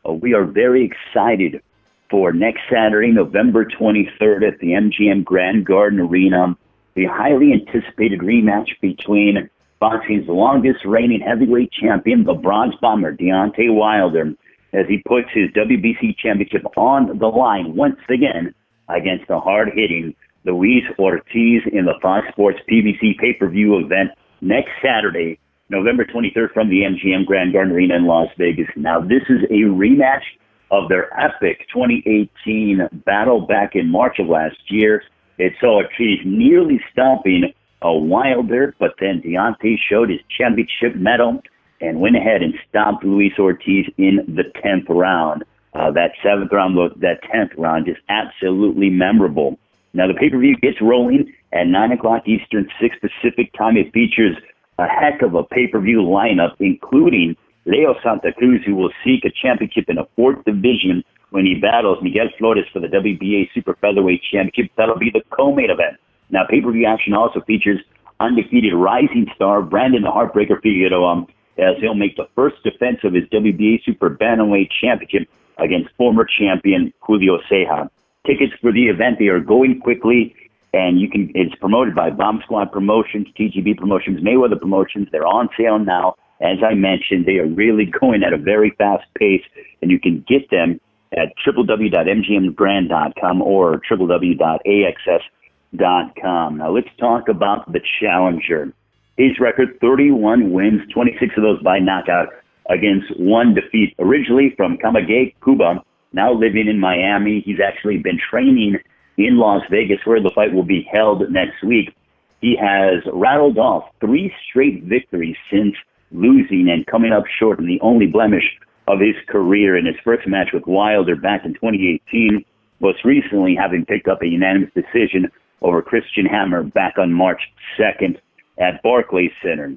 We are very excited for next Saturday, November 23rd at the MGM Grand Garden Arena, the highly anticipated rematch between boxing's longest reigning heavyweight champion, the Bronze Bomber, Deontay Wilder, as he puts his WBC championship on the line once again against the hard-hitting Luis Ortiz in the Fox Sports PBC pay-per-view event next Saturday, November 23rd from the MGM Grand Garden Arena in Las Vegas. Now, this is a rematch of their epic 2018 battle back in March of last year. It saw Ortiz nearly stopping a Wilder, but then Deontay showed his championship medal and went ahead and stopped Luis Ortiz in the 10th round. That 7th round, that 10th round, just absolutely memorable. Now, the pay-per-view gets rolling at 9 o'clock Eastern, 6 Pacific time. It features a heck of a pay-per-view lineup, including Leo Santa Cruz, who will seek a championship in a 4th division when he battles Miguel Flores for the WBA Super Featherweight Championship. That'll be the co-main event. Now, pay-per-view action also features undefeated rising star Brandon the Heartbreaker Figueroa, as he'll make the first defense of his WBA Super Bantamweight Championship against former champion Julio Ceja. Tickets for the event, they are going quickly, and it's promoted by Bomb Squad Promotions, TGB Promotions, Mayweather Promotions. They're on sale now. As I mentioned, they are really going at a very fast pace, and you can get them at www.mgmgrand.com or www.axs.com. Now let's talk about the challenger. His record, 31 wins, 26 of those by knockout against 1 defeat. Originally from Camagüey, Cuba, now living in Miami. He's actually been training in Las Vegas, where the fight will be held next week. He has rattled off 3 straight victories since losing and coming up short in the only blemish of his career in his first match with Wilder back in 2018, most recently having picked up a unanimous decision over Christian Hammer back on March 2nd at Barclays Center.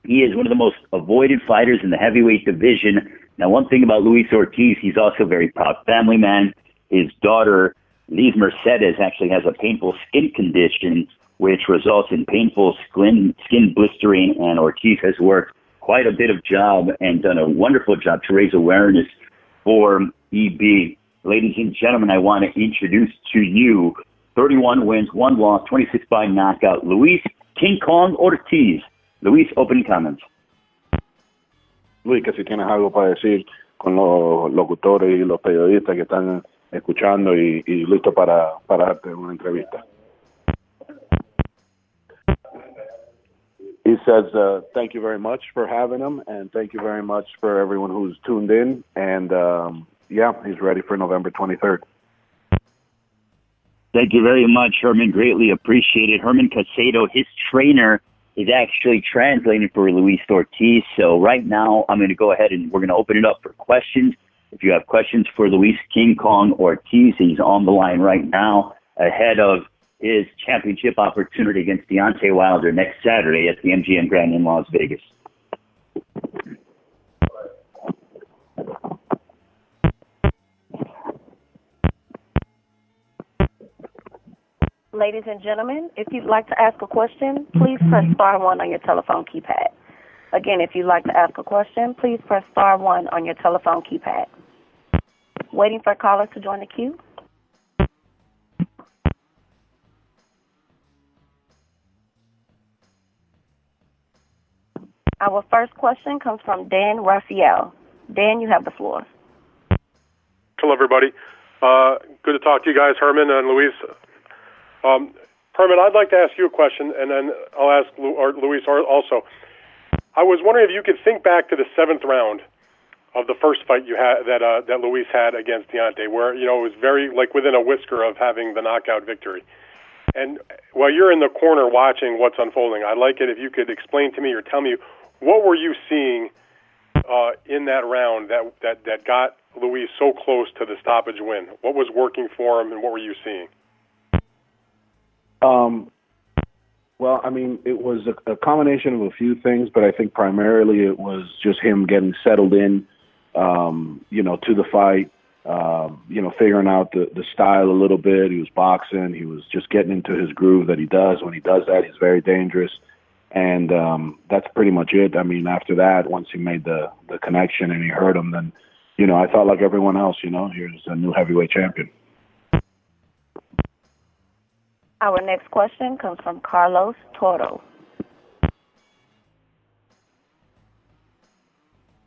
He is one of the most avoided fighters in the heavyweight division. Now, one thing about Luis Ortiz, he's also a very proud family man. His daughter, Liz Mercedes, actually has a painful skin condition, which results in painful skin blistering, and Ortiz has worked quite a bit of job and done a wonderful job to raise awareness for EB. Ladies and gentlemen, I want to introduce to you 31 wins, 1 loss, 26 by knockout, Luis King Kong Ortiz. Luis, opening comments. Luis, que si tienes algo para decir con los locutores y los periodistas que están escuchando y listo para darte una entrevista. He says, thank you very much for having him, and thank you very much for everyone who's tuned in. And, he's ready for November 23rd. Thank you very much, Herman. Greatly appreciated. Herman Casado, his trainer, is actually translating for Luis Ortiz. So right now, I'm going to go ahead and we're going to open it up for questions. If you have questions for Luis King Kong Ortiz, he's on the line right now ahead of his championship opportunity against Deontay Wilder next Saturday at the MGM Grand in Las Vegas. Ladies and gentlemen, if you'd like to ask a question, please press star 1 on your telephone keypad. Again, if you'd like to ask a question, please press star 1 on your telephone keypad. Waiting for callers to join the queue. Our first question comes from Dan Raphael. Dan, you have the floor. Hello, everybody. Good to talk to you guys, Herman and Luis. Herman, I'd like to ask you a question, and then I'll ask Luis also. I was wondering if you could think back to the 7th round of the first fight you had that Luis had against Deontay, where it was very within a whisker of having the knockout victory. And while you're in the corner watching what's unfolding, I'd like it if you could explain to me or tell me what were you seeing in that round that got Luis so close to the stoppage win? What was working for him, and what were you seeing? Well, I mean, it was a combination of a few things, but I think primarily it was just him getting settled in, to the fight, figuring out the style a little bit. He was boxing. He was just getting into his groove that he does. When he does that, he's very dangerous. And that's pretty much it. I mean, after that, once he made the connection and he heard him, then, I thought like everyone else, here's a new heavyweight champion. Our next question comes from Carlos Toro.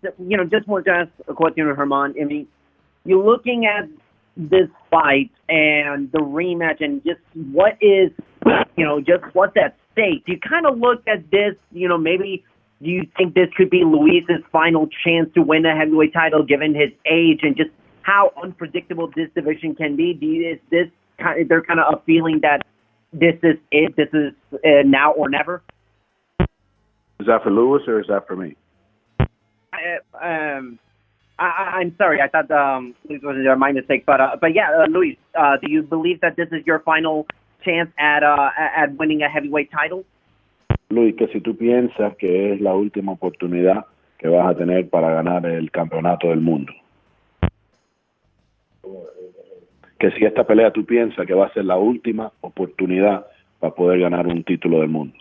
Just wanted to ask a question, Herman. I mean, you're looking at this fight and the rematch and just what is, just what's at stake. Do you kind of look at this, maybe do you think this could be Luis's final chance to win a heavyweight title given his age and just how unpredictable this division can be? Is there kind of a feeling that this is it, this is now or never? Is that for Luis or is that for me? I'm sorry. I thought Luis was my mistake, but yeah, Luis, do you believe that this is your final chance at winning a heavyweight title? Luis, que si tú piensas que es la última oportunidad que vas a tener para ganar el campeonato del mundo. Que si esta pelea tú piensas que va a ser la última oportunidad para poder ganar un título del mundo.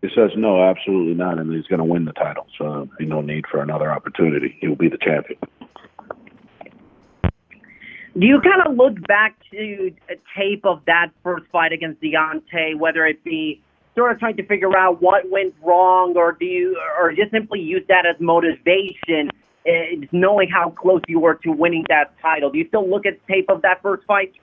He says no, absolutely not, and he's going to win the title, so there'll be no need for another opportunity. He will be the champion. Do you kind of look back to a tape of that first fight against Deontay, whether it be sort of trying to figure out what went wrong, or just simply use that as motivation, knowing how close you were to winning that title? Do you still look at tape of that first fight?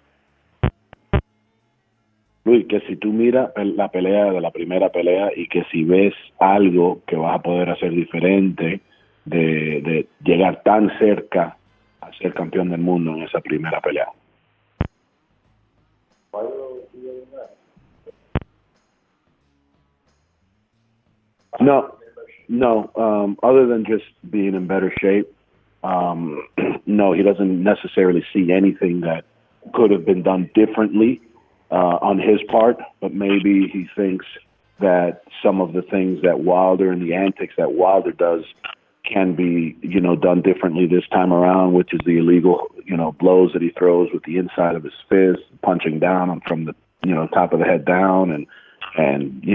Luis, que si tú miras la pelea de la primera pelea y que si ves algo que vas a poder hacer diferente de llegar tan cerca a ser campeón del mundo en esa primera pelea. No. Other than just being in better shape, no, he doesn't necessarily see anything that could have been done differently on his part, but maybe he thinks that some of the things that Wilder and the antics that Wilder does can be, done differently this time around, which is the illegal, blows that he throws with the inside of his fist, punching down from the, top of the head down, and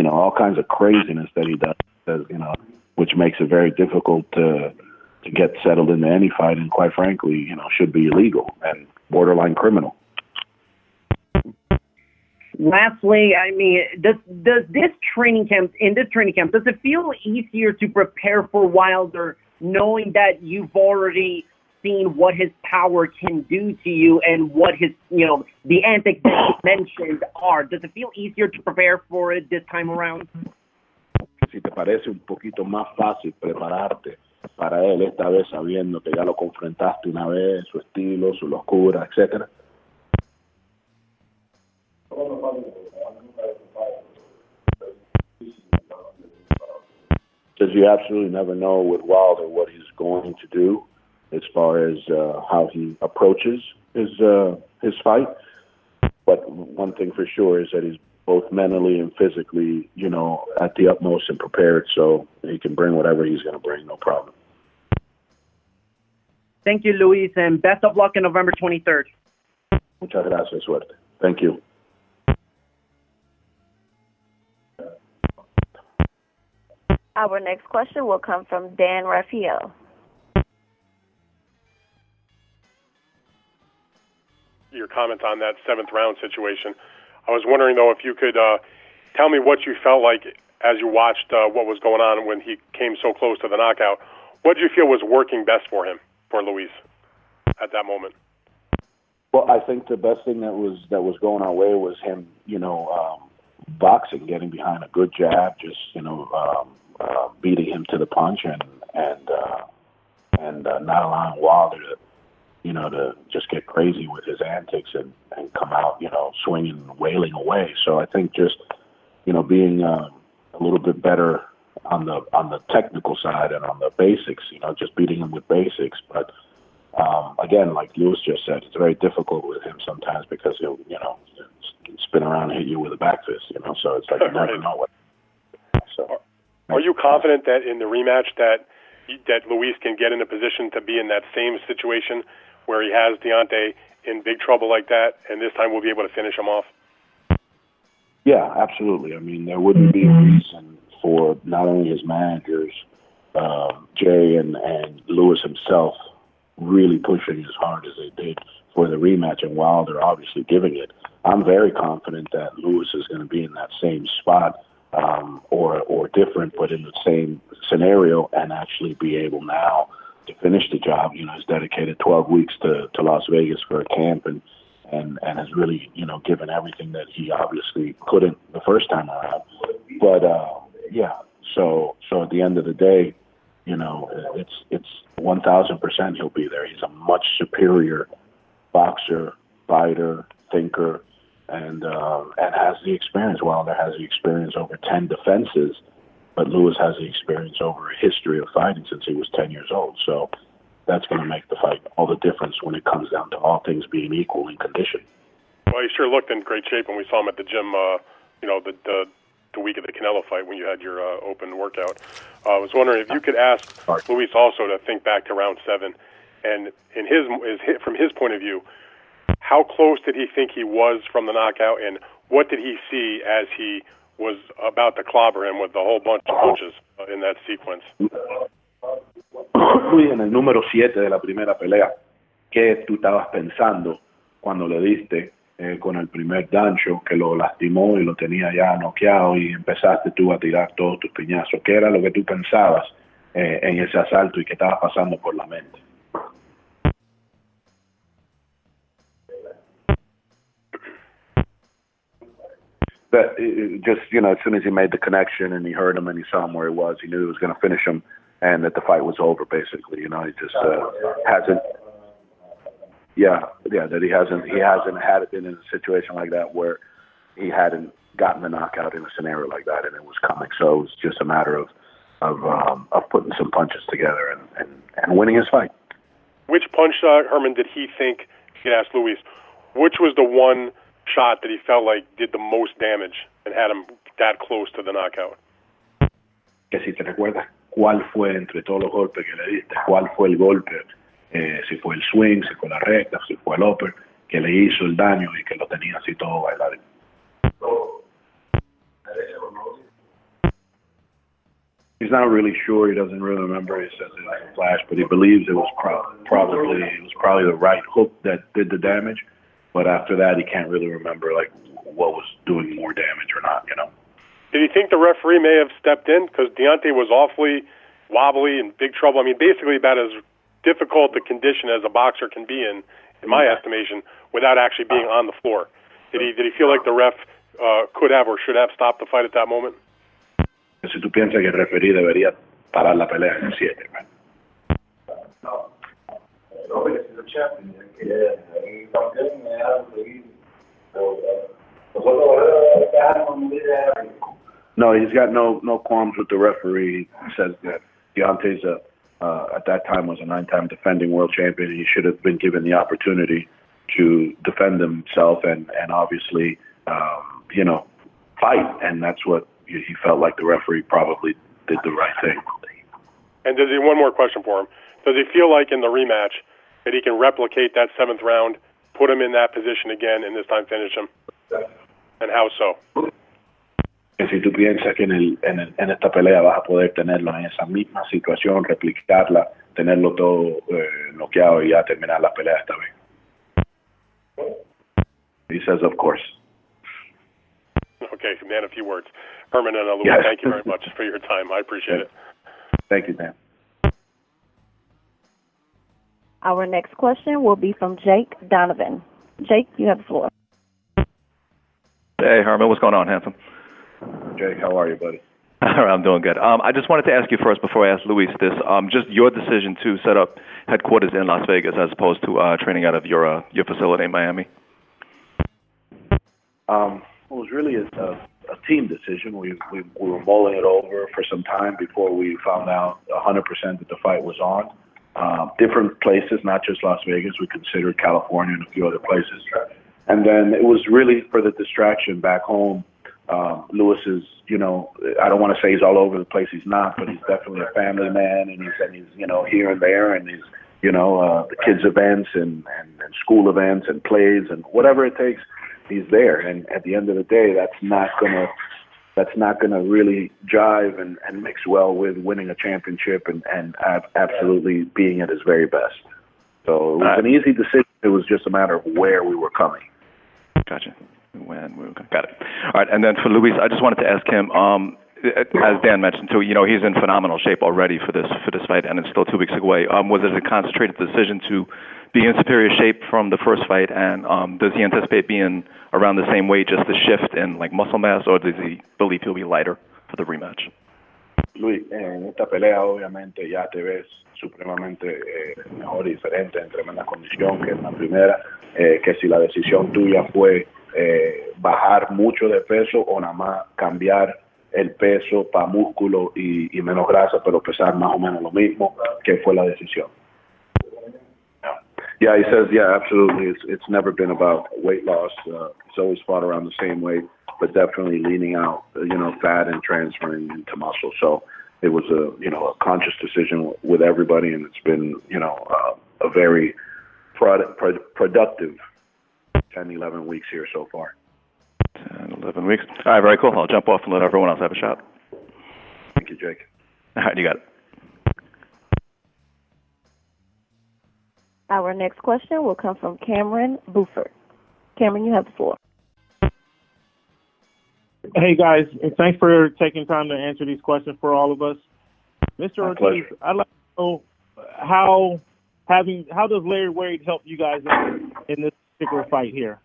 all kinds of craziness that he does, which makes it very difficult to get settled into any fight, and quite frankly, should be illegal and borderline criminal. Lastly, I mean, does this training camp, does it feel easier to prepare for Wilder knowing that you've already seen what his power can do to you and what his, the antics that you mentioned are? Does it feel easier to prepare for it this time around? Si te parece un poquito más fácil prepararte para él esta vez sabiendo que ya lo confrontaste una vez, su estilo, su locura, etcétera. Because you absolutely never know with Wilder what he's going to do as far as how he approaches his fight. But one thing for sure is that he's both mentally and physically, at the utmost and prepared, so he can bring whatever he's going to bring, no problem. Thank you, Luis, and best of luck on November 23rd. Muchas gracias, suerte. Thank you. Our next question will come from Dan Raphael. Your comment on that seventh round situation. I was wondering, though, if you could tell me what you felt like as you watched what was going on when he came so close to the knockout. What did you feel was working best for him, for Luis, at that moment? Well, I think the best thing that was going our way was him, boxing, getting behind a good jab, just beating him to the punch, and not allowing Wilder to just get crazy with his antics and come out, swinging and wailing away. So I think just, being a little bit better on the technical side and on the basics, just beating him with basics. But again, like Luis just said, it's very difficult with him sometimes because he'll, spin around and hit you with a back fist, so it's like you never know what. So. Are you confident that in the rematch that Luis can get in a position to be in that same situation where he has Deontay in big trouble like that, and this time we'll be able to finish him off? Yeah, absolutely. I mean, there wouldn't be a reason for not only his managers Jay and Lewis himself really pushing as hard as they did for the rematch, and Wilder obviously giving it. I'm very confident that Lewis is going to be in that same spot, or different, but in the same scenario, and actually be able now to finish the job. You know, he's dedicated 12 weeks to Las Vegas for a camp, and has really, you know, given everything that he obviously couldn't the first time around. But so at the end of the day, you know, it's 1,000% he'll be there. He's a much superior boxer, fighter, thinker, and has the experience. Wilder has the experience over 10 defenses, but Lewis has the experience over a history of fighting since he was 10 years old. So that's going to make the fight all the difference when it comes down to all things being equal in condition. Well, he sure looked in great shape when we saw him at the gym, you know, the week of the Canelo fight when you had your open workout. I was wondering if you could ask Luis also to think back to round 7, and from his point of view, how close did he think he was from the knockout, and what did he see as he was about to clobber him with a whole bunch of punches in that sequence? Luis, en el número 7 de la primera pelea, ¿qué tú estabas pensando cuando le diste con el primer gancho que lo lastimó y lo tenía ya noqueado y empezaste tú a tirar todos tus piñazos? ¿Qué era lo que tú pensabas en ese asalto y qué estabas pasando por la mente? But just, you know, as soon as he made the connection and he heard him and he saw him where he was, he knew he was going to finish him and that the fight was over, basically. You know, he just hasn't. That he hasn't had it been in a situation like that where he hadn't gotten the knockout in a scenario like that, and it was coming. So it was just a matter of putting some punches together and winning his fight. Which punch, Herman, did he think? You could ask Luis. Which was the one shot that he felt like did the most damage and had him that close to the knockout? Que si te recuerdas, ¿cuál fue entre todos los golpes que le diste? ¿Cuál fue el golpe? Si fue el swing, si fue la recta, si fue el upper, que le hizo el daño y que lo tenía así todo bailarín. He's not really sure. He doesn't really remember. He says it was a flash, but he believes it was probably the right hook that did the damage. But after that, he can't really remember like what was doing more damage or not. You know. Did he think the referee may have stepped in because Deontay was awfully wobbly and big trouble? I mean, basically about as difficult a condition as a boxer can be in my estimation, without actually being on the floor. Did he feel like the ref could have or should have stopped the fight at that moment? Si tú piensas que el referee debería parar la pelea en el 7, man. No, he's got no qualms with the referee. He says that Deontay's at that time was a 9-time defending world champion. He should have been given the opportunity to defend himself and obviously, you know, fight. And that's what he felt like the referee probably did the right thing. And one more question for him. Does he feel like in the rematch that he can replicate that 7th round, put him in that position again, and this time finish him? And how so? Que si tú piensas que en esta pelea vas a poder tenerlo en esa misma situación, replicarla, tenerlo todo noqueado y ya terminar la pelea esta vez. He says, of course. Okay, man, a few words. Herman and Luis, Thank you very much for your time. I appreciate it. Thank you, Dan. Our next question will be from Jake Donovan. Jake, you have the floor. Hey, Herman, what's going on, handsome? Jake, how are you, buddy? I'm doing good. I just wanted to ask you first, before I ask Luis this, just your decision to set up headquarters in Las Vegas as opposed to training out of your facility in Miami. Well, it was really a team decision. We were mulling it over for some time before we found out 100% that the fight was on. Different places, not just Las Vegas. We considered California and a few other places. And then it was really for the distraction back home. Lewis is, you know, I don't want to say he's all over the place. He's not, but he's definitely a family man, and he's you know, here and there, and he's, you know, the kids' events and school events and plays and whatever it takes, he's there. And at the end of the day, that's not going to that's not going to really jive and mix well with winning a championship and absolutely being at his very best. So it was an easy decision. It was just a matter of where we were coming. Gotcha. When we were coming. Got it. All right. And then for Luis, I just wanted to ask him, as Dan mentioned too, he's in phenomenal shape already for this fight, and it's still 2 weeks away. Was it a concentrated decision to be in superior shape from the first fight, and does he anticipate being around the same weight, just the shift in muscle mass, or does he believe he'll be lighter for the rematch? Luis, en esta pelea obviamente ya te ves supremamente mejor y diferente, en tremenda condición que en la primera, que si la decisión tuya fue bajar mucho de peso o nada más cambiar el peso para músculo y menos grasa, pero pesar más o menos lo mismo, que fue la decisión. Yeah, he says, yeah, absolutely. It's never been about weight loss. He's always fought around the same weight, but definitely leaning out, fat and transferring into muscle. So it was a conscious decision with everybody, and it's been, a very productive 10, 11 weeks here so far. 10, 11 weeks. All right, very cool. I'll jump off and let everyone else have a shot. Thank you, Jake. All right, you got it. Our next question will come from Cameron Buford. Cameron, you have the floor. Hey, guys, and thanks for taking time to answer these questions for all of us. Mr. Ortiz, I'd like to know how does Larry Wade help you guys in this particular fight here?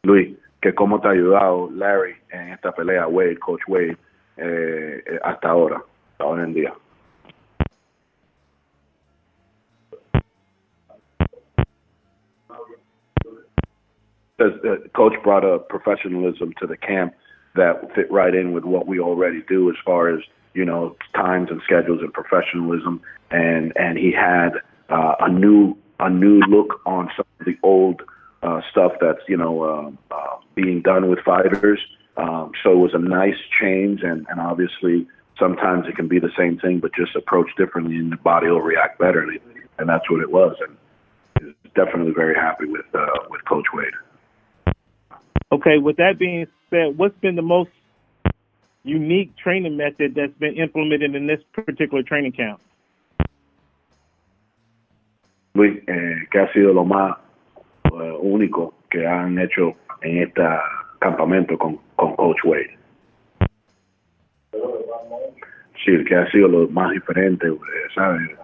Luis, que cómo te ha ayudado Larry en esta pelea, Wade, Coach Wade, hasta ahora en día. Coach brought a professionalism to the camp that fit right in with what we already do as far as, times and schedules and professionalism. And he had a new look on some of the old stuff that's, being done with fighters. So it was a nice change. And obviously sometimes it can be the same thing, but just approached differently and the body will react better. And that's what it was. And definitely very happy with Coach Wade. Okay, with that being said, what's been the most unique training method that's been implemented in this particular training camp? Luis, ¿qué ha sido lo más único que han hecho en este campamento con Coach Wade? Sí, ¿qué ha sido lo más diferente, ¿sabes?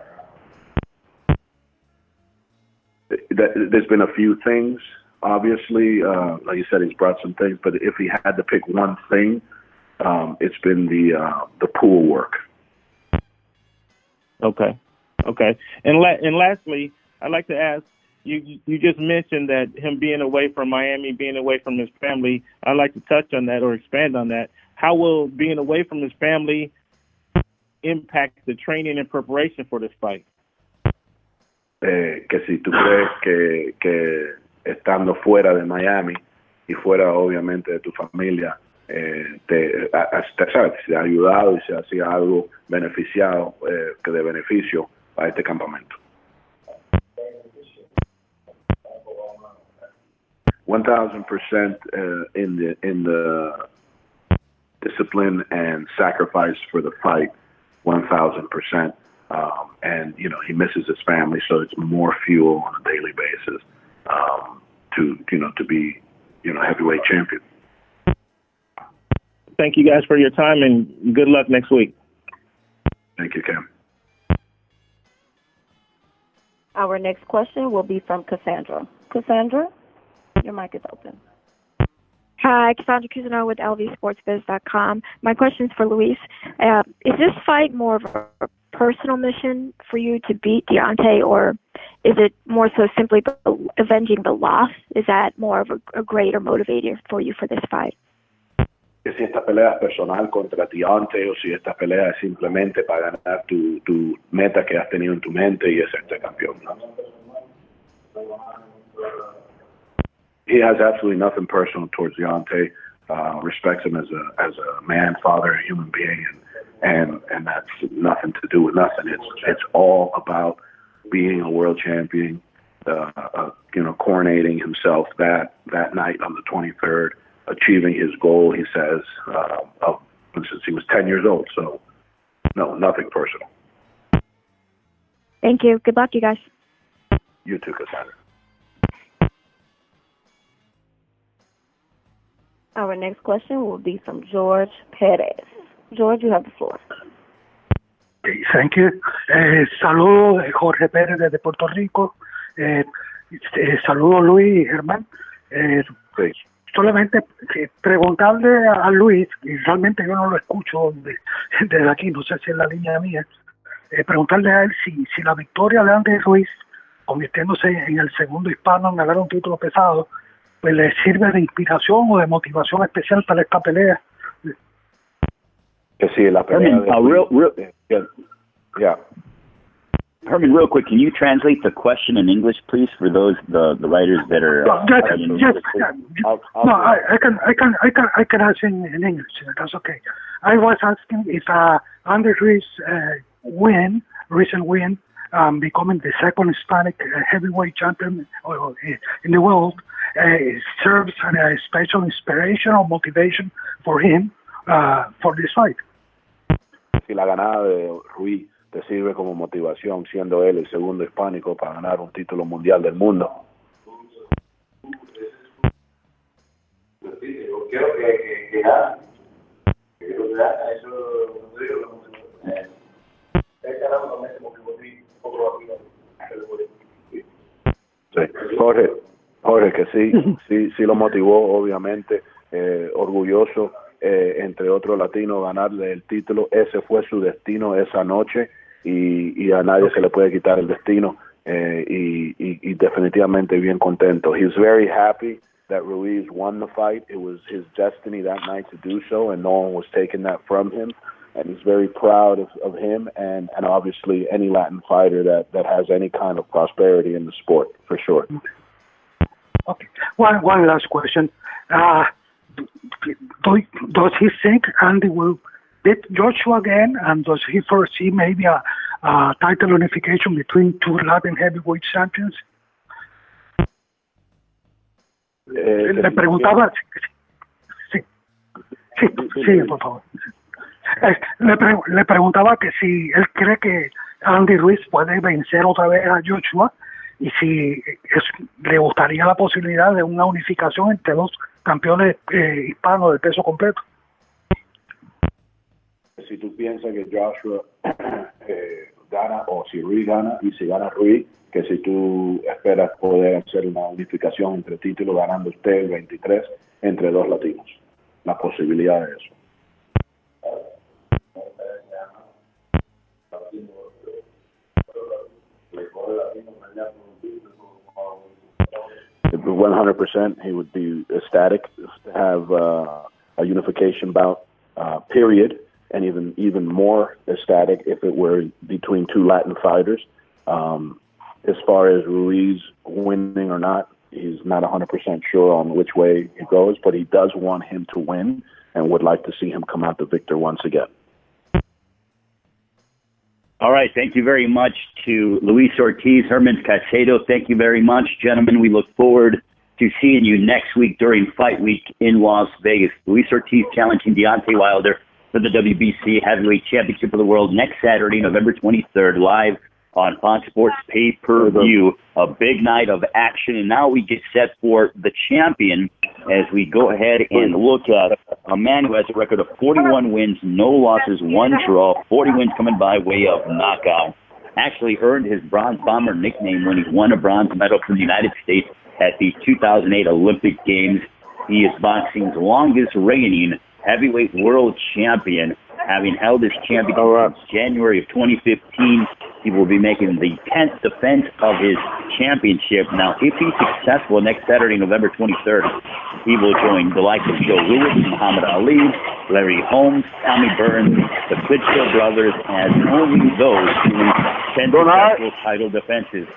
There's been a few things. Obviously, like you said, he's brought some things, but if he had to pick one thing, it's been the pool work. Okay. And lastly, I'd like to ask, you just mentioned that him being away from Miami, being away from his family, I'd like to touch on that or expand on that. How will being away from his family impact the training and preparation for this fight? Que si tú crees que estando fuera de Miami y fuera obviamente de tu familia, te ha ayudado y se hacía algo beneficiado, que de beneficio a este campamento. 1,000% in the discipline and sacrifice for the fight. 1,000%. And he misses his family, so it's more fuel on a daily basis. To be, heavyweight champion. Thank you guys for your time and good luck next week. Thank you, Cam. Our next question will be from Cassandra. Cassandra, your mic is open. Hi, Cassandra Cousineau with LVSportsBiz.com. My question is for Luis. Is this fight more of a personal mission for you to beat Deontay, or is it more so simply avenging the loss? Is that more of a greater motivator for you for this fight? Que si esta pelea es personal contra Deontay o si esta pelea es simplemente para ganar tu meta que has tenido en tu mente y es ser campeón, ¿no? He has absolutely nothing personal towards Deontay. Respects him as a man, father, a human being, and that's nothing to do with nothing. It's all about being a world champion, coronating himself that night on the 23rd, achieving his goal, he says, since he was 10 years old. So, no, nothing personal. Thank you. Good luck, you guys. You too, Cassandra. Our next question will be from George Perez. George, you have the floor. Okay, thank you. Saludos, Jorge Pérez desde Puerto Rico. Saludos, Luis y Germán. Sí. Solamente preguntarle a Luis, y realmente yo no lo escucho desde aquí, no sé si es la línea mía, preguntarle a él si la victoria de Andy Ruiz, convirtiéndose en el segundo hispano en ganar un título pesado, pues le sirve de inspiración o de motivación especial para esta pelea. Que sí, la pelea yeah. Herman, real quick, can you translate the question in English, please, for those the writers that are? I can answer in English. That's okay. I was asking if Andy Ruiz recent win, becoming the second Hispanic heavyweight champion in the world, serves as a special inspiration or motivation for him for this fight. Si la ganada de Ruiz te sirve como motivación, siendo él el segundo hispánico para ganar un título mundial del mundo. Sí. Jorge, que sí lo motivó, obviamente, orgulloso, entre otros latinos, ganarle el título. Ese fue su destino esa noche y a nadie se le puede quitar el destino, y definitivamente bien contento. He's very happy that Ruiz won the fight. It was his destiny that night to do so, and no one was taking that from him. And he's very proud of him and obviously any Latin fighter that has any kind of prosperity in the sport, for sure. Okay. One last question. Does he think Andy will beat Joshua again, and does he foresee maybe a title unification between two Latin heavyweight champions? Le preguntaba, sí, por favor. Le preguntaba que si él cree que Andy Ruiz puede vencer otra vez a Joshua y si le gustaría la posibilidad de una unificación entre dos campeones hispanos de peso completo. Si tú piensas que Joshua gana, o si Ruiz gana, y si gana Ruiz, que si tú esperas poder hacer una unificación entre títulos, ganando usted el 23 entre dos latinos, la posibilidad de eso. If 100%, he would be ecstatic to have a unification bout, period, and even more ecstatic if it were between two Latin fighters. As far as Ruiz winning or not, he's not 100% sure on which way it goes, but he does want him to win and would like to see him come out the victor once again. All right, thank you very much to Luis Ortiz, Herman Caicedo. Thank you very much, gentlemen. We look forward to seeing you next week during Fight Week in Las Vegas. Luis Ortiz challenging Deontay Wilder for the WBC Heavyweight Championship of the World next Saturday, November 23rd, live on Fox Sports Pay-Per-View. A big night of action, and now we get set for the champion as we go ahead and look at a man who has a record of 41 wins, no losses, 1 draw, 40 wins coming by way of knockout. Actually earned his Bronze Bomber nickname when he won a bronze medal from the United States at the 2008 Olympic Games. He is boxing's longest reigning heavyweight world champion, having held his championship since January of 2015. He will be making the 10th defense of his championship. Now, if he's successful next Saturday, November 23rd, he will join the likes of Joe Louis, Muhammad Ali, Larry Holmes, Tommy Burns, the Klitschko brothers, as only those who win 10 successful title defenses.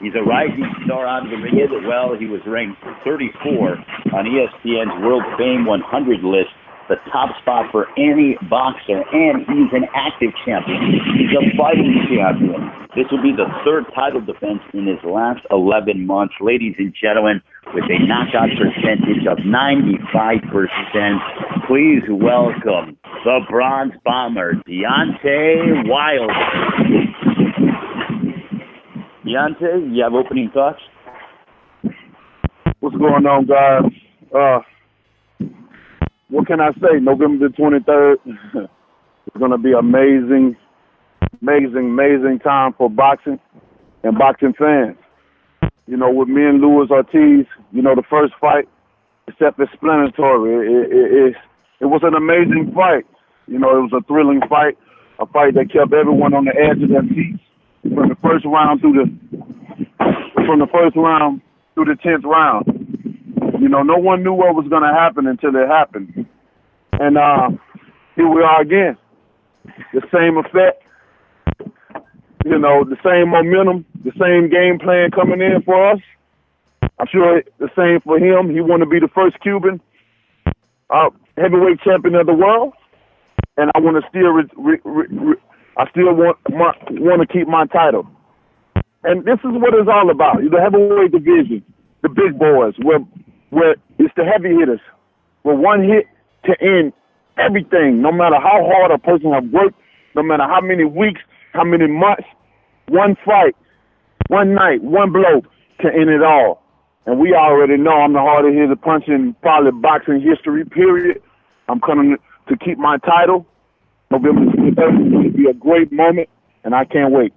He's a rising star out of the ring as well. He was ranked 34 on ESPN's World Fame 100 list, the top spot for any boxer, and he's an active champion. He's a fighting champion. This will be the third title defense in his last 11 months. Ladies and gentlemen, with a knockout percentage of 95%. Please welcome the Bronze Bomber, Deontay Wilder. Deontay, you have opening thoughts? What's going on, guys? What can I say? November the 23rd is going to be amazing time for boxing and boxing fans. You know, with me and Luis Ortiz, you know, the first fight is self-explanatory. It was an amazing fight. You know, it was a thrilling fight, a fight that kept everyone on the edge of their seats from the first round through the 10th round. You know, no one knew what was going to happen until it happened. And here we are again. The same effect, you know, the same momentum, the same game plan coming in for us. I'm sure the same for him. He want to be the first Cuban heavyweight champion of the world. And I want to want to keep my title. And this is what it's all about. The heavyweight division, the big boys, where it's the heavy hitters, where one hit to end everything, no matter how hard a person has worked, no matter how many weeks, how many months, one fight, one night, one blow to end it all. And we already know I'm the hardest hitter punch in probably boxing history, period. I'm coming to keep my title. November 23rd is going to be a great moment, and I can't wait.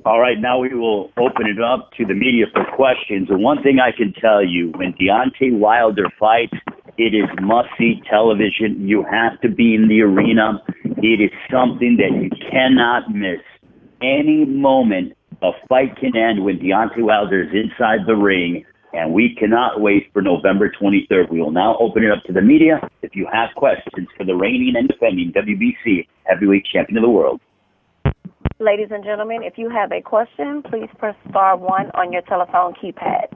All right, now we will open it up to the media for questions. And one thing I can tell you, when Deontay Wilder fights, it is must-see television. You have to be in the arena. It is something that you cannot miss. Any moment, a fight can end when Deontay Wilder is inside the ring, and we cannot wait for November 23rd. We will now open it up to the media. If you have questions for the reigning and defending WBC heavyweight champion of the world. Ladies and gentlemen, if you have a question, please press star 1 on your telephone keypad.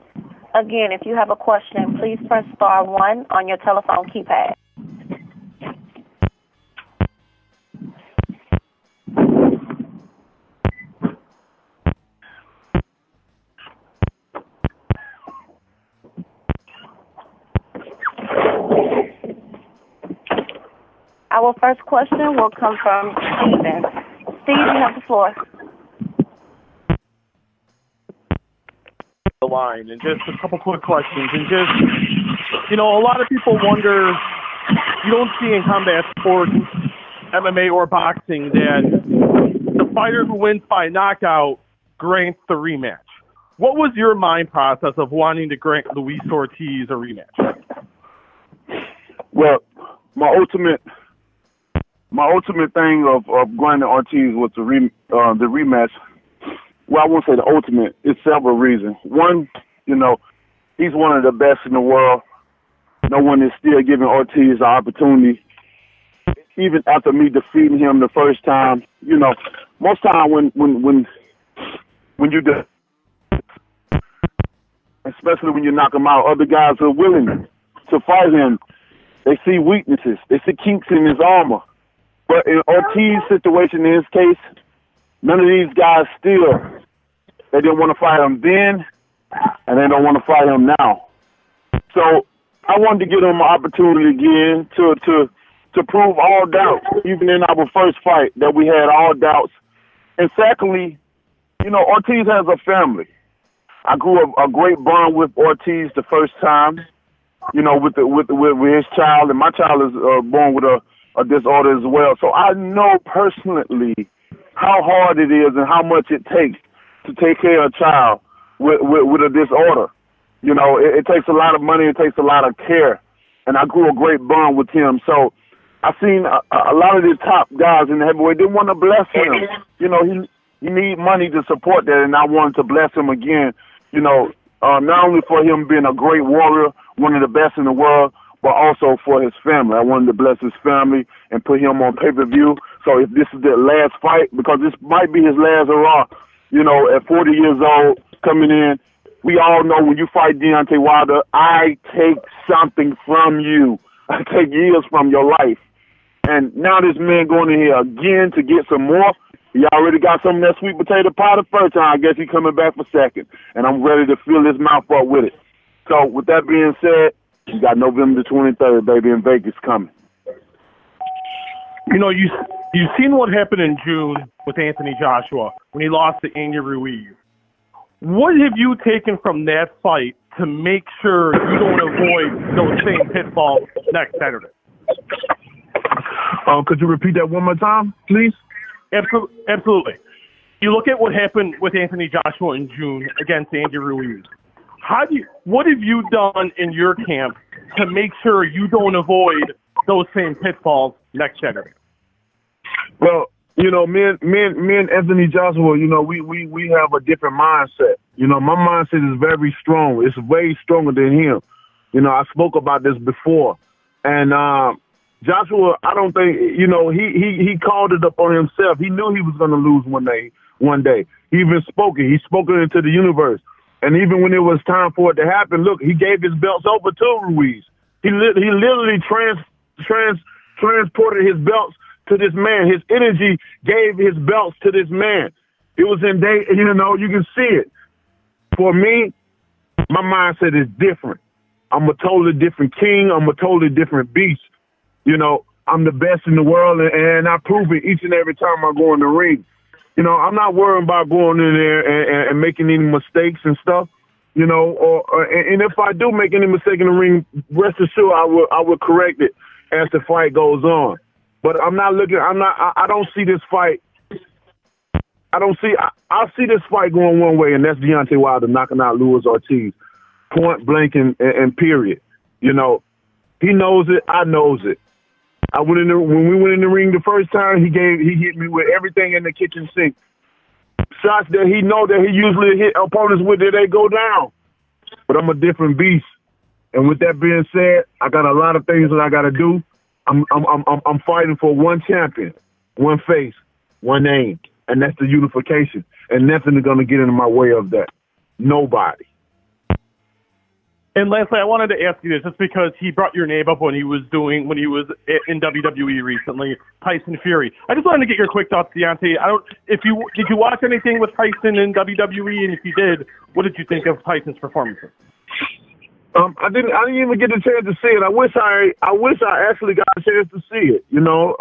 Again, if you have a question, please press star 1 on your telephone keypad. Our first question will come from Steven. Steve, you have the floor. The line, and just a couple quick questions. And just, you know, a lot of people wonder, you don't see in combat sports, MMA or boxing, that the fighter who wins by knockout grants the rematch. What was your mind process of wanting to grant Luis Ortiz a rematch? Well, my ultimate thing of granting Ortiz was the rematch. Well, I won't say the ultimate. It's several reasons. One, you know, he's one of the best in the world. No one is still giving Ortiz the opportunity. Even after me defeating him the first time, you know, most time when you do, especially when you knock him out, other guys are willing to fight him. They see weaknesses. They see kinks in his armor. But in Ortiz's situation, in his case, none of these guys they didn't want to fight him then, and they don't want to fight him now. So I wanted to give him an opportunity again to prove all doubts, even in our first fight, that we had all doubts. And secondly, you know, Ortiz has a family. I grew up a great bond with Ortiz the first time, you know, with his child, and my child is born with a disorder as well. So I know personally how hard it is and how much it takes to take care of a child with a disorder. You know, it takes a lot of money, it takes a lot of care, and I grew a great bond with him. So I've seen a lot of the top guys in the heavyweight, they want to bless him. You know, he need money to support that, and I wanted to bless him again, you know, not only for him being a great warrior, one of the best in the world, but also for his family. I wanted to bless his family and put him on pay-per-view. So if this is the last fight, because this might be his last hurrah, you know, at 40 years old, coming in, we all know when you fight Deontay Wilder, I take something from you. I take years from your life. And now this man going in here again to get some more, He already got some of that sweet potato pie the first time. I guess he's coming back for second. And I'm ready to fill his mouth up with it. So with that being said, you got November the 23rd, baby, in Vegas coming. You know, you've seen what happened in June with Anthony Joshua when he lost to Andy Ruiz. What have you taken from that fight to make sure you don't avoid those same pitfalls next Saturday? Could you repeat that one more time, please? Absolutely. You look at what happened with Anthony Joshua in June against Andy Ruiz. What have you done in your camp to make sure you don't avoid those same pitfalls next Saturday? Well, you know, me and Anthony Joshua, you know, we have a different mindset. You know, my mindset is very strong. It's way stronger than him. You know, I spoke about this before. And Joshua, I don't think, you know, he called it up on himself. He knew he was going to lose one day. He even spoke it. He spoke it into the universe. And even when it was time for it to happen, look, he gave his belts over to Ruiz. He literally transported his belts to this man. His energy gave his belts to this man. It was in day, you know, you can see it. For me, my mindset is different. I'm a totally different king. I'm a totally different beast. You know, I'm the best in the world, and I prove it each and every time I go in the ring. You know, I'm not worrying about going in there and making any mistakes and stuff. You know, and if I do make any mistake in the ring, rest assured I will correct it as the fight goes on. But I don't see this fight. I see this fight going one way, and that's Deontay Wilder knocking out Luis Ortiz, point blank and period. You know, he knows it. I knows it. When we went in the ring the first time, he hit me with everything in the kitchen sink. Shots that he know that he usually hit opponents with, they go down. But I'm a different beast. And with that being said, I got a lot of things that I got to do. I'm fighting for one champion, one face, one aim, and that's the unification. And nothing is going to get in my way of that. Nobody. And lastly, I wanted to ask you this, just because he brought your name up when he was in WWE recently, Tyson Fury. I just wanted to get your quick thoughts, Deontay. Did you watch anything with Tyson in WWE? And if you did, what did you think of Tyson's performances? I didn't even get the chance to see it. I wish I actually got a chance to see it. You know,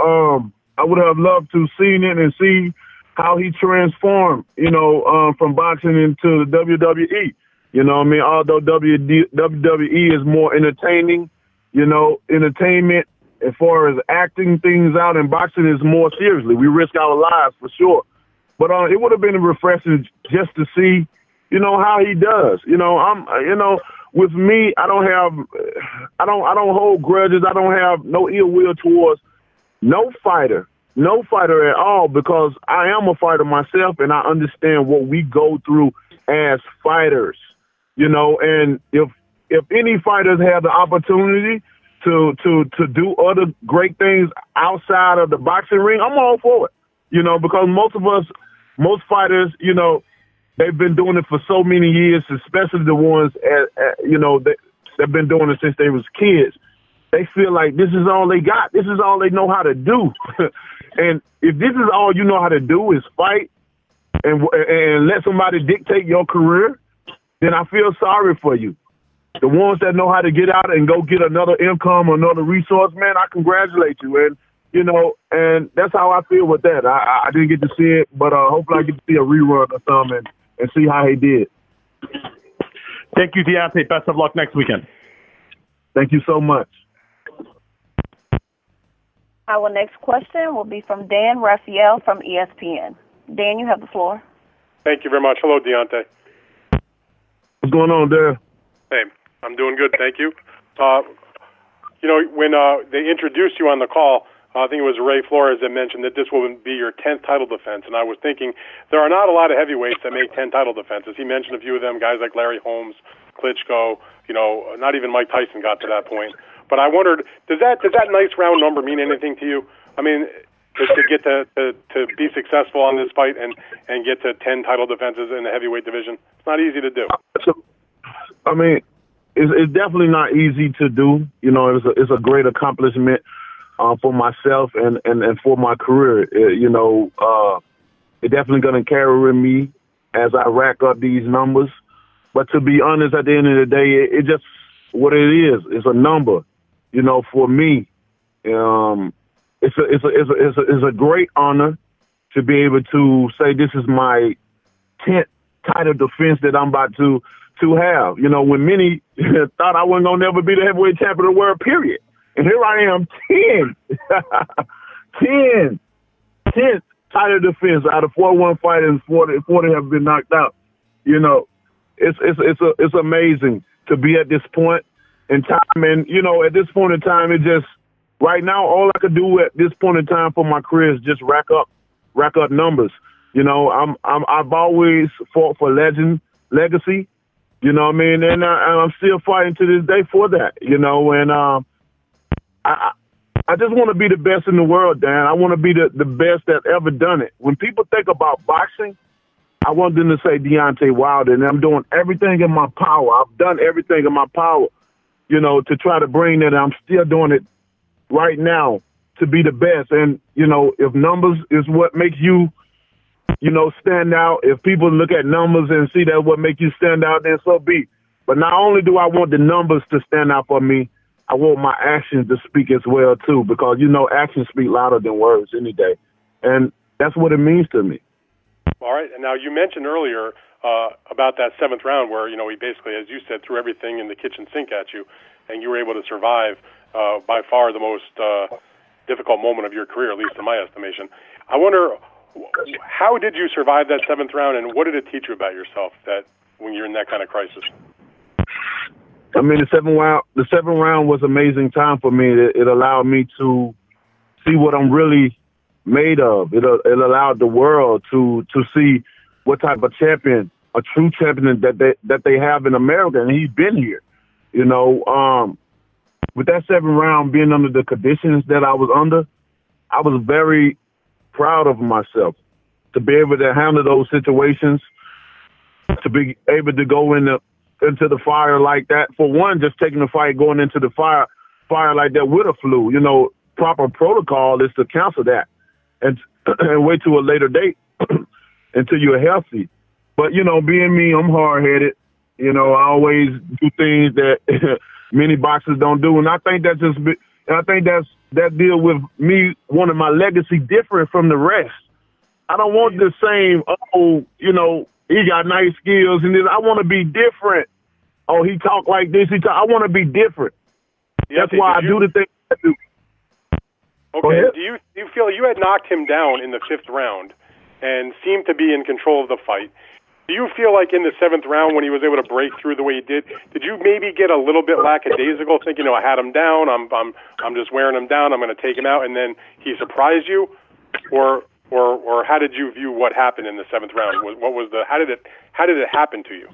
I would have loved to seen it and see how he transformed. You know, from boxing into the WWE. You know what I mean? Although WWE is more entertaining, you know, entertainment as far as acting things out, and boxing is more seriously. We risk our lives for sure. But it would have been refreshing just to see, you know, how he does. You know, with me, I don't hold grudges. I don't have no ill will towards no fighter at all, because I am a fighter myself, and I understand what we go through as fighters. You know, and if any fighters have the opportunity to do other great things outside of the boxing ring, I'm all for it. You know, because most fighters, you know, they've been doing it for so many years, especially the ones you know, they've been doing it since they was kids. They feel like this is all they got. This is all they know how to do. And if this is all you know how to do is fight and let somebody dictate your career, then I feel sorry for you. The ones that know how to get out and go get another income or another resource, man, I congratulate you. And, you know, and that's how I feel with that. I didn't get to see it, but hopefully I get to see a rerun or something and see how he did. Thank you, Deontay. Best of luck next weekend. Thank you so much. Our next question will be from Dan Raphael from ESPN. Dan, you have the floor. Thank you very much. Hello, Deontay. What's going on there? Hey, I'm doing good, thank you. You know, when they introduced you on the call, I think it was Ray Flores that mentioned that this will be your 10th title defense, and I was thinking there are not a lot of heavyweights that make 10 title defenses. He mentioned a few of them, guys like Larry Holmes, Klitschko, you know, not even Mike Tyson got to that point. But I wondered, does that nice round number mean anything to you? I mean, to get to be successful on this fight and get to 10 title defenses in the heavyweight division, it's not easy to do. I mean, it's definitely not easy to do. You know, it's a great accomplishment for myself and for my career. You know, It's definitely going to carry me as I rack up these numbers. But to be honest, at the end of the day, it just what it is. It's a number, for me. It's a great honor to be able to say this is my 10th title defense that I'm about to have. When many thought I wasn't gonna never be the heavyweight champion of the world, period. And here I am, 10th title defense out of 41 fighters, 40 have been knocked out. It's amazing to be at this point in time. And, at this point in time, it just, right now, all I could do at this point in time for my career is just rack up numbers. I've always fought for legacy, and I'm still fighting to this day for that, and I just want to be the best in the world, Dan. I want to be the best that ever done it. When people think about boxing, I want them to say Deontay Wilder, and I'm doing everything in my power. I've done everything in my power, to try to bring that. I'm still doing it right now to be the best. And, if numbers is what makes you, stand out, if people look at numbers and see that what makes you stand out, then so be. But not only do I want the numbers to stand out for me, I want my actions to speak as well, too, because, actions speak louder than words any day. And that's what it means to me. All right. And now you mentioned earlier about that 7th round where, he basically, as you said, threw everything in the kitchen sink at you, and you were able to survive by far the most difficult moment of your career, at least in my estimation. I wonder, how did you survive that 7th round, and what did it teach you about yourself that when you're in that kind of crisis? I mean, the seventh round was an amazing time for me. It allowed me to see what I'm really made of. It allowed the world to see what type of champion, a true champion that they have in America, and he's been here. With that 7th round being under the conditions that I was under, I was very proud of myself to be able to handle those situations, to be able to go into the fire like that. For one, just taking the fight, going into the fire like that with a flu. Proper protocol is to cancel that and wait to a later date until you're healthy. But, being me, I'm hard-headed. I always do things that many boxers don't do. And I think that deal with me wanting my legacy different from the rest. I don't want the same, he got nice skills and this. I want to be different. Oh, he talk like this. I want to be different. That's why I do the things I do. Okay. Do you feel you had knocked him down in the 5th round and seemed to be in control of the fight? Do you feel like in the 7th round when he was able to break through the way he did you maybe get a little bit lackadaisical, thinking, I had him down, I'm just wearing him down, I'm going to take him out, and then he surprised you, or how did you view what happened in the 7th round? How did it happen to you?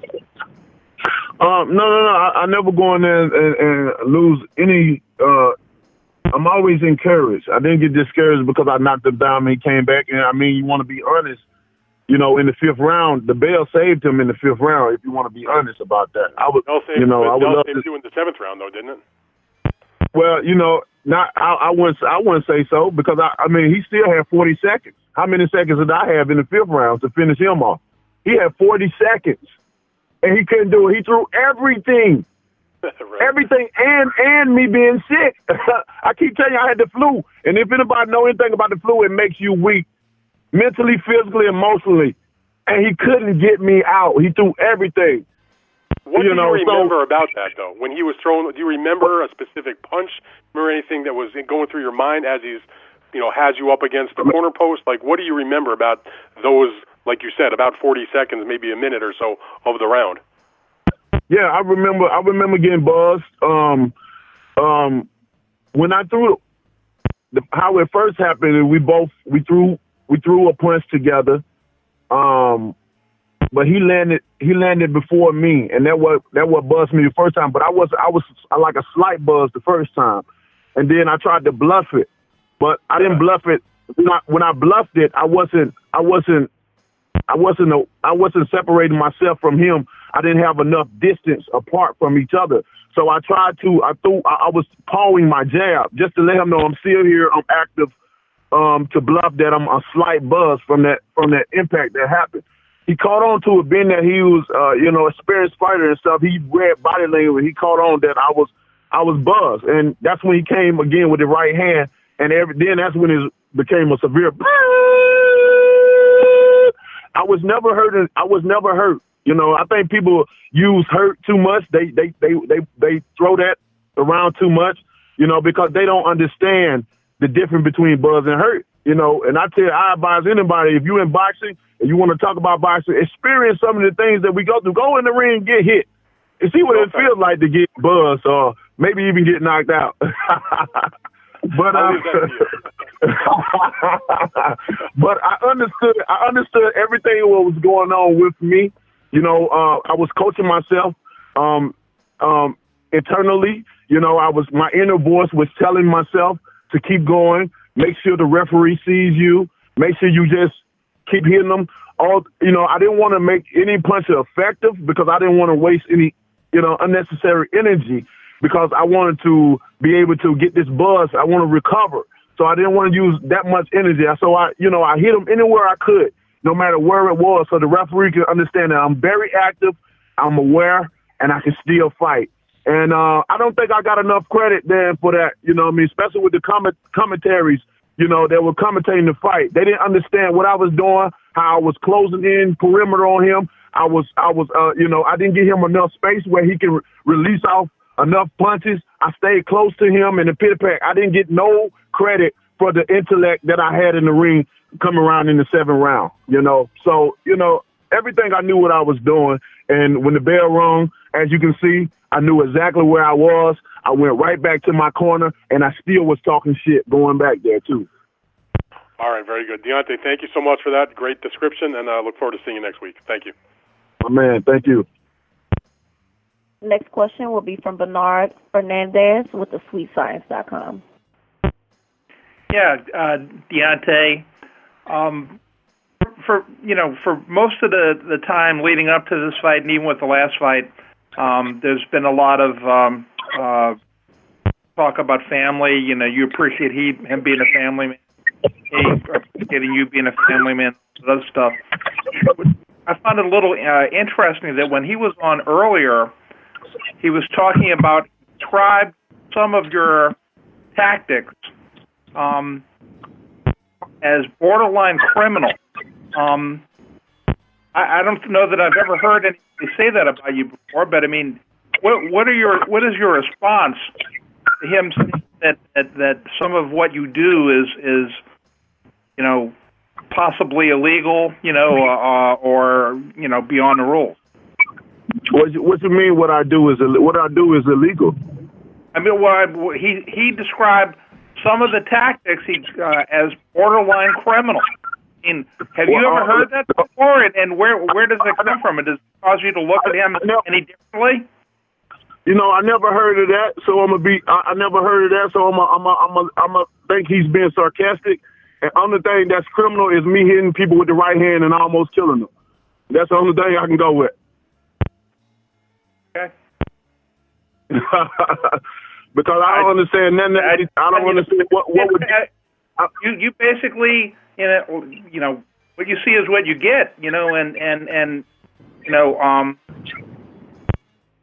No. I never go in there and lose any. I'm always encouraged. I didn't get discouraged because I knocked him down and he came back. And you want to be honest. In the 5th round, the bell saved him in the 5th round. If you want to be honest about that, I would. Bell saved you in the 7th round, though, didn't it? Well, I wouldn't say so because he still had 40 seconds. How many seconds did I have in the 5th round to finish him off? He had 40 seconds, and he couldn't do it. He threw everything. Right. Everything and me being sick. I keep telling you I had the flu. And if anybody know anything about the flu, it makes you weak. Mentally, physically, emotionally. And he couldn't get me out. He threw everything. What do you remember about that, though? When he was throwing, do you remember a specific punch? Remember anything that was going through your mind as he's, has you up against the corner post? Like, what do you remember about those, like you said, about 40 seconds, maybe a minute or so of the round? Yeah, I remember getting buzzed. When I threw, how it first happened, we threw a punch together. But he landed before me, and that what buzzed me the first time. But I was like a slight buzz the first time, and then I tried to bluff it, but I didn't bluff it. When I bluffed it, I wasn't separating myself from him. I didn't have enough distance apart from each other. So I was pawing my jab just to let him know I'm still here, I'm active, to bluff that I'm a slight buzz from that impact that happened. He caught on to it, being that he was, experienced fighter and stuff. He read body language. He caught on that I was buzzed, and that's when he came again with the right hand, and then that's when it became a severe. I was never hurt. I think people use hurt too much. They throw that around too much, because they don't understand the difference between buzz and hurt. And I advise anybody, if you're in boxing and you want to talk about boxing, experience some of the things that we go through. Go in the ring and get hit and see what it feels like to get buzzed or maybe even get knocked out. But but I understood everything what was going on with me. I was coaching myself internally. My inner voice was telling myself to keep going. Make sure the referee sees you. Make sure you just keep hitting them. I didn't want to make any punch effective because I didn't want to waste any, unnecessary energy, because I wanted to be able to get this buzz. I want to recover. So I didn't want to use that much energy. So I hit them anywhere I could, no matter where it was, so the referee can understand that I'm very active, I'm aware, and I can still fight. And I don't think I got enough credit then for that, especially with the commentaries, that were commentating the fight. They didn't understand what I was doing, how I was closing in perimeter on him. I didn't give him enough space where he can release off enough punches. I stayed close to him in the pit pack. I didn't get no credit for the intellect that I had in the ring coming around in the 7th round, So, everything I knew what I was doing. And when the bell rung, as you can see, I knew exactly where I was. I went right back to my corner, and I still was talking shit going back there, too. All right, very good. Deontay, thank you so much for that great description, and I look forward to seeing you next week. Thank you. Oh, man, thank you. Next question will be from Bernard Fernandez with thesweetscience.com. Yeah, Deontay, for most of the time leading up to this fight, and even with the last fight, there's been a lot of talk about family. You appreciate him being a family man, appreciating you being a family man, other stuff. I found it a little interesting that when he was on earlier, he was talking about describe some of your tactics as borderline criminal. I don't know that I've ever heard anybody say that about you before, but I mean, what is your response to him saying that some of what you do is possibly illegal, or beyond the rules? What you mean? What I do is illegal? I mean, he described some of the tactics as borderline criminal. I mean, have you ever heard that before? And where does it come from? Does it cause you to look at him any differently? I never heard of that, so I never heard of that, so I'm think he's being sarcastic. And the only thing that's criminal is me hitting people with the right hand and almost killing them. That's the only thing I can go with. Okay. Because I don't understand nothing. I don't understand what would you basically what you see is what you get, and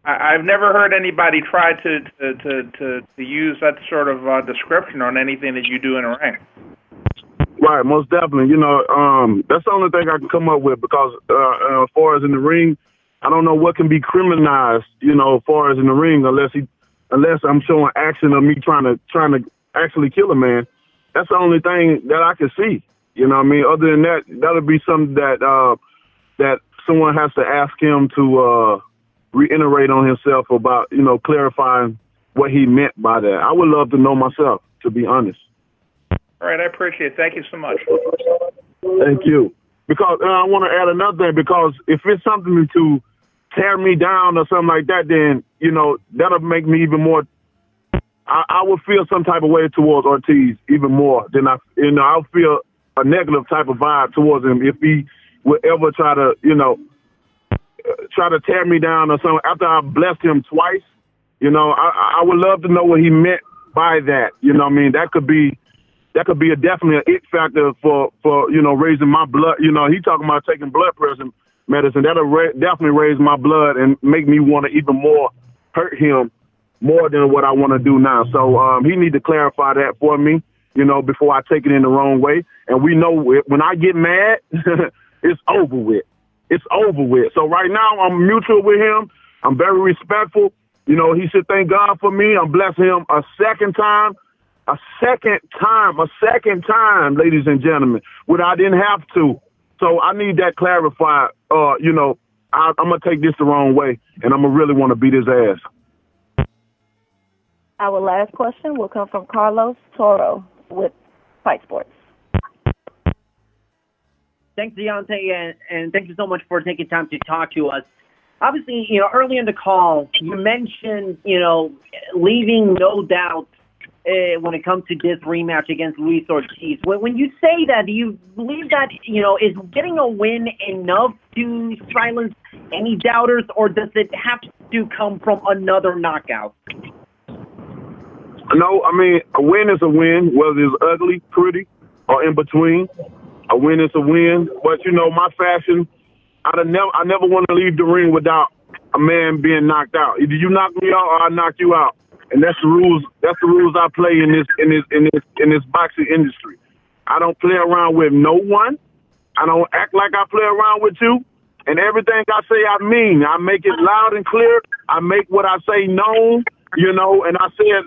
I've never heard anybody try to use that sort of description on anything that you do in a ring. Right, most definitely. That's the only thing I can come up with, because as far as in the ring, I don't know what can be criminalized, as far as in the ring, unless I'm showing action of me trying to actually kill a man. That's the only thing that I can see. Other than that, that'll be something that someone has to ask him to reiterate on himself about, clarifying what he meant by that. I would love to know myself, to be honest. All right, I appreciate it. Thank you so much. Thank you. Because I want to add another thing, because if it's something to tear me down or something like that, then, that'll make me even more, I would feel some type of way towards Ortiz even more than I'll feel a negative type of vibe towards him if he would ever try to tear me down or something. After I blessed him twice, I would love to know what he meant by that. That could be that could be definitely an it factor for raising my blood. He talking about taking blood pressure medicine. That'll definitely raise my blood and make me want to even more hurt him more than what I want to do now. So he need to clarify that for me, before I take it in the wrong way. And we know when I get mad, it's over with. It's over with. So right now I'm mutual with him. I'm very respectful. He should thank God for me. I'm blessing him a second time, ladies and gentlemen, when I didn't have to. So I need that clarified. I'm going to take this the wrong way, and I'm going to really want to beat his ass. Our last question will come from Carlos Toro with Fight Sports. Thanks, Deontay, and thank you so much for taking time to talk to us. Obviously, early in the call, you mentioned, leaving no doubt when it comes to this rematch against Luis Ortiz. When you say that, do you believe that, is getting a win enough to silence any doubters, or does it have to come from another knockout? No, I mean, a win is a win, whether it's ugly, pretty, or in between. A win is a win. But, my fashion, I never want to leave the ring without a man being knocked out. Either you knock me out or I knock you out. And that's the rules. That's the rules I play in this boxing industry. I don't play around with no one. I don't act like I play around with you. And everything I say, I mean. I make it loud and clear. I make what I say known. And I say it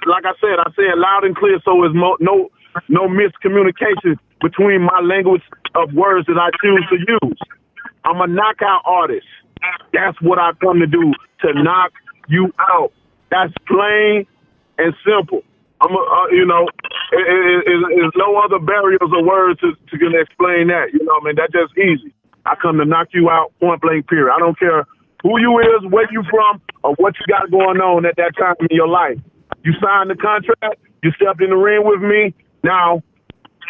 loud and clear, so there's no miscommunication between my language of words that I choose to use. I'm a knockout artist. That's what I come to do, to knock you out. That's plain and simple. There's no other barriers or words to explain that. That's just easy. I come to knock you out, point blank, period. I don't care who you is, where you from, or what you got going on at that time in your life. You signed the contract, you stepped in the ring with me, now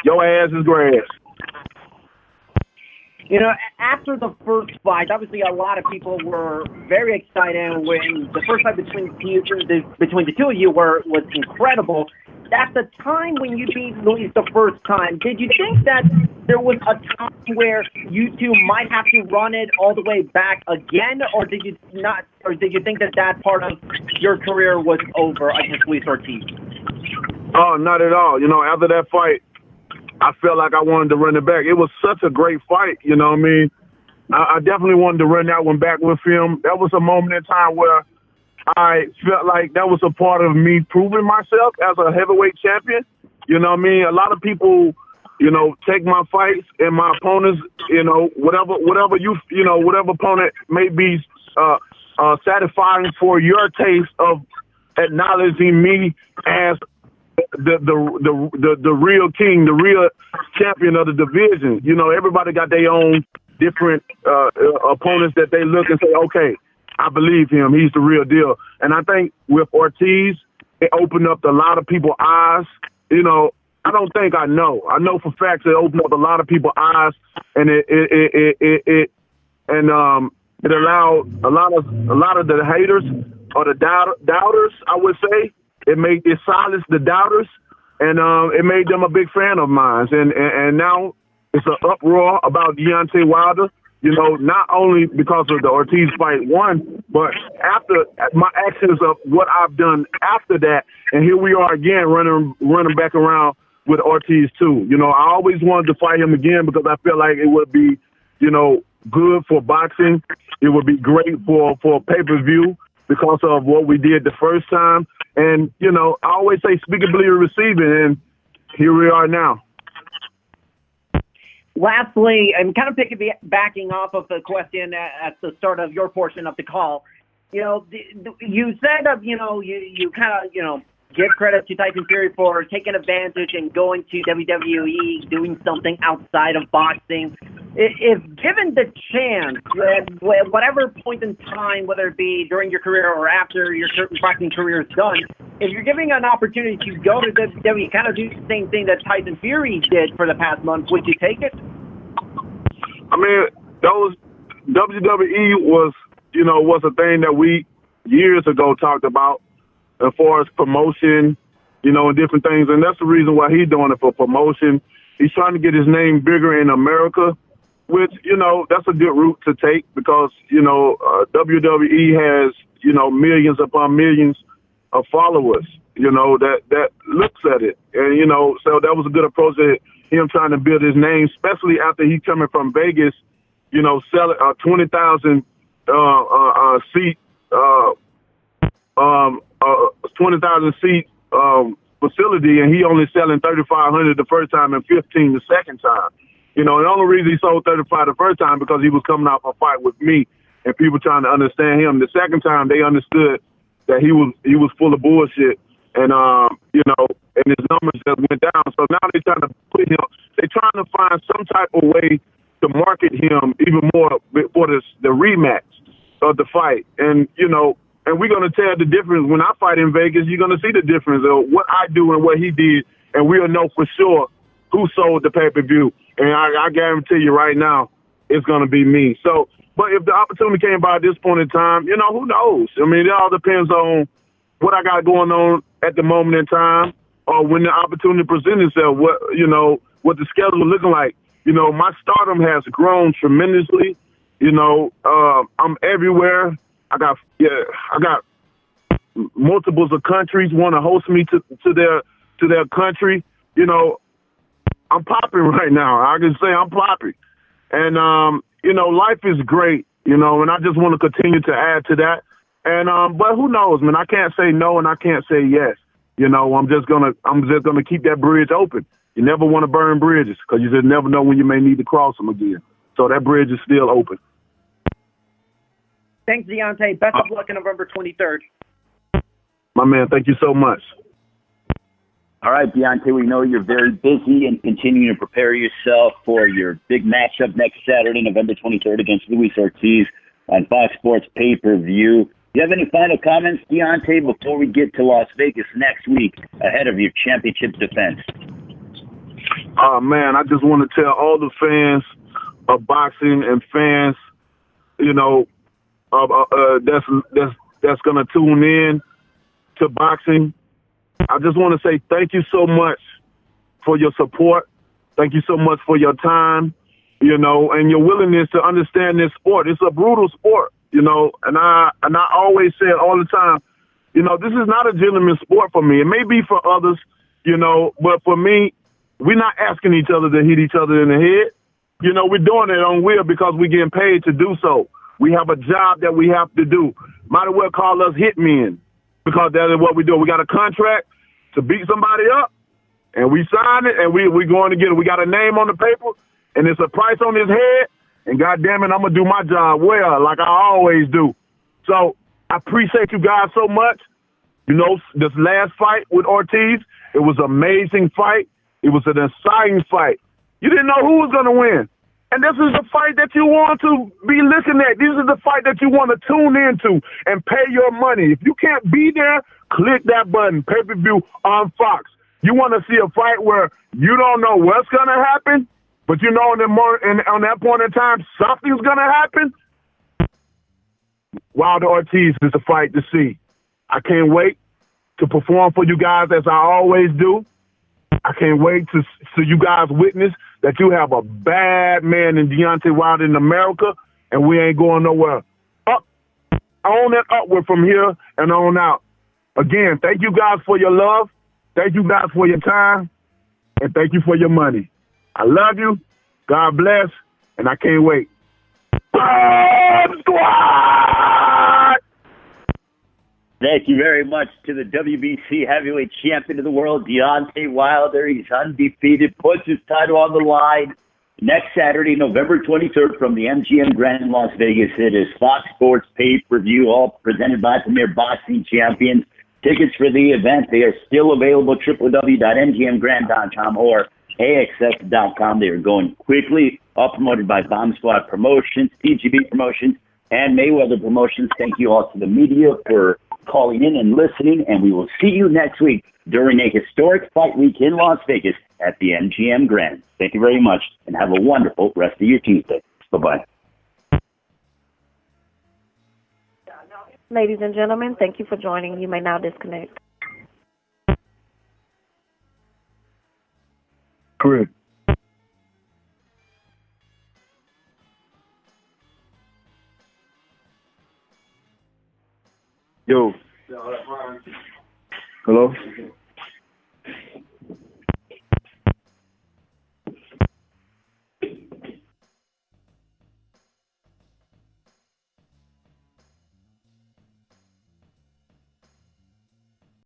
your ass is grass. After the first fight, obviously a lot of people were very excited when the first fight between the two of you was incredible. At the time when you beat Luis the first time, did you think that there was a time where you two might have to run it all the way back again, or did you not? Or did you think that part of your career was over against Luis Ortiz? Oh, not at all. After that fight, I felt like I wanted to run it back. It was such a great fight, I definitely wanted to run that one back with him. That was a moment in time where I felt like that was a part of me proving myself as a heavyweight champion. A lot of people, take my fights and my opponents, whatever opponent may be satisfying for your taste of acknowledging me as the real king, the real champion of the division. Everybody got their own different opponents that they look and say, okay, I believe him. He's the real deal. And I think with Ortiz, it opened up a lot of people's eyes. I don't think I know. I know for facts it opened up a lot of people's eyes, and it allowed a lot of the haters or the doubters, I would say. It silenced the doubters, and it made them a big fan of mine. And now it's an uproar about Deontay Wilder. Not only because of the Ortiz fight one, but after my actions of what I've done after that, and here we are again running back around with Ortiz too. I always wanted to fight him again because I feel like it would be, good for boxing. It would be great for pay-per-view because of what we did the first time. And, I always say speaking, believe, receiving, and here we are now. Lastly, I'm kind of backing off of the question at the start of your portion of the call. You said, you kind of, give credit to Tyson Fury for taking advantage and going to WWE, doing something outside of boxing. If given the chance, whatever point in time, whether it be during your career or after your boxing career is done, if you're giving an opportunity to go to WWE, kind of do the same thing that Tyson Fury did for the past month, would you take it? I mean, those WWE was a thing that we years ago talked about as far as promotion you know, and different things. And that's the reason why he's doing it, for promotion. He's trying to get his name bigger in America, which, you know, that's a good route to take because, you know, WWE has, you know, millions upon millions of followers, you know, that looks at it. And, you know, so that was a good approach to him trying to build his name, especially after he coming from Vegas, you know, selling 20,000 seat 20,000 seat facility, and he only selling 3,500 the first time and 15 the second time. You know, the only reason he sold 35 the first time because he was coming off a fight with me, and people trying to understand him. The second time they understood that he was full of bullshit, and you know, and his numbers just went down. So now they're trying to put him. They're trying to find some type of way to market him even more for the rematch of the fight, and you know. And we're going to tell the difference. When I fight in Vegas, you're going to see the difference of what I do and what he did, and we'll know for sure who sold the pay-per-view. And I guarantee you right now, it's going to be me. So, but if the opportunity came by at this point in time, you know, who knows? I mean, it all depends on what I got going on at the moment in time, or when the opportunity presents itself, what, you know, what the schedule is looking like. You know, my stardom has grown tremendously. You know, I'm everywhere. I got multiples of countries want to host me to their country. You know, I'm popping right now. I can say I'm popping, and you know, life is great. You know, and I just want to continue to add to that. And but who knows, man? I can't say no and I can't say yes. You know, I'm just gonna keep that bridge open. You never want to burn bridges because you just never know when you may need to cross them again. So that bridge is still open. Thanks, Deontay. Best of luck on November 23rd. My man, thank you so much. All right, Deontay, we know you're very busy and continuing to prepare yourself for your big matchup next Saturday, November 23rd, against Luis Ortiz on Fox Sports pay-per-view. Do you have any final comments, Deontay, before we get to Las Vegas next week ahead of your championship defense? Man, I just want to tell all the fans of boxing and fans, you know, that's gonna tune in to boxing. I just want to say thank you so much for your support. Thank you so much for your time, you know, and your willingness to understand this sport. It's a brutal sport, you know, and I always say it all the time, you know, this is not a gentleman's sport for me. It may be for others, you know, but for me, we're not asking each other to hit each other in the head. You know, we're doing it on will because we're getting paid to do so. We have a job that we have to do. Might as well call us hitmen because that is what we do. We got a contract to beat somebody up, and we sign it, and we going to get it. We got a name on the paper, and it's a price on his head, and goddamn it, I'm going to do my job well like I always do. So I appreciate you guys so much. You know, this last fight with Ortiz, it was an amazing fight. It was an exciting fight. You didn't know who was going to win. And this is the fight that you want to be looking at. This is the fight that you want to tune into and pay your money. If you can't be there, click that button, pay-per-view on Fox. You want to see a fight where you don't know what's going to happen, but you know on that point in time, something's going to happen? Wilder Ortiz is a fight to see. I can't wait to perform for you guys as I always do. I can't wait to you guys witness that you have a bad man in Deontay Wilder in America, and we ain't going nowhere. Up, on and upward from here and on out. Again, thank you guys for your love. Thank you guys for your time, and thank you for your money. I love you. God bless, and I can't wait. Bomb Squad! Thank you very much to the WBC heavyweight champion of the world, Deontay Wilder. He's undefeated, puts his title on the line next Saturday, November 23rd, from the MGM Grand in Las Vegas. It is Fox Sports pay-per-view, all presented by Premier Boxing Champions. Tickets for the event, they are still available, www.mgmgrand.com or AXS.com. They are going quickly, all promoted by Bomb Squad Promotions, TGB Promotions, and Mayweather Promotions. Thank you all to the media for calling in and listening, and we will see you next week during a historic fight week in Las Vegas at the MGM Grand. Thank you very much, and have a wonderful rest of your Tuesday. Bye-bye. Ladies and gentlemen, thank you for joining. You may now disconnect. Correct. Yo. Hello?